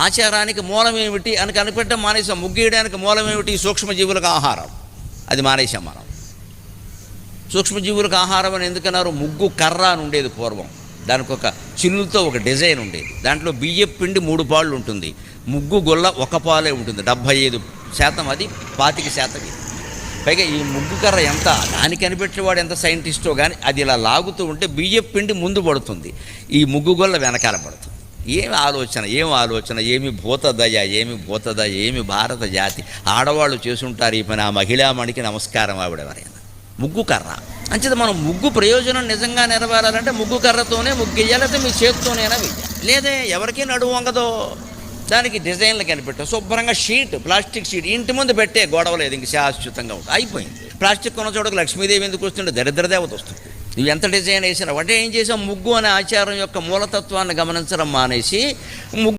ఆచారానికి మూలం ఏమిటి అని కనిపెట్టడం మానేసాం. ముగ్గేయడానికి మూలం ఏమిటి? సూక్ష్మజీవులకు ఆహారం. అది మానేసాం మనం. సూక్ష్మజీవులకు ఆహారం అని ఎందుకన్నారు? ముగ్గు కర్ర అని ఉండేది పూర్వం. దానికి ఒక చిల్లుతో ఒక డిజైన్ ఉండేది. దాంట్లో బియ్యపు పిండి 3 పాళ్ళు ఉంటుంది, ముగ్గు గొల్ల 1 పాలే ఉంటుంది. 75% అది, 25% ఇది. పైగా ఈ ముగ్గు కర్ర ఎంత, దాన్ని కనిపెట్టేవాడు ఎంత సైంటిస్టో కానీ అది ఇలా లాగుతూ ఉంటే బియ్యపు పిండి ముందు పడుతుంది, ఈ ముగ్గు గొల్ల వెనకాల పడుతుంది. ఏమి ఆలోచన, ఏమి భూతదయ, ఏమి భారత జాతి. ఆడవాళ్ళు చేసుంటారు ఈ పని. ఆ మహిళామణికి నమస్కారం ఆవిడెవరైనా. ముగ్గు కర్ర అంచేది మనం ముగ్గు ప్రయోజనం నిజంగా నెరవేరాలంటే ముగ్గు కర్రతోనే ముగ్గు వేయాలి, అయితే మీ చేతితోనైనా వేయాలి. లేదే ఎవరికీ నడువు వంగదో. దానికి డిజైన్లు కనిపెట్టాం. శుభ్రంగా షీట్, ప్లాస్టిక్ షీట్ ఇంటి ముందు పెట్టే గొడవలేదు, ఇంక శాశ్వతంగా ఉంటుంది. అయిపోయింది. ప్లాస్టిక్ కొన్న చోటకు లక్ష్మీదేవి ఎందుకు వస్తుంటే దరిద్రదేవత వస్తుంది. నువ్వు ఎంత డిజైన్ వేసినావు అంటే ఏం చేసావు? ముగ్గు అనే ఆచారం యొక్క మూలతత్వాన్ని గమనించడం మానేసి ముగ్గు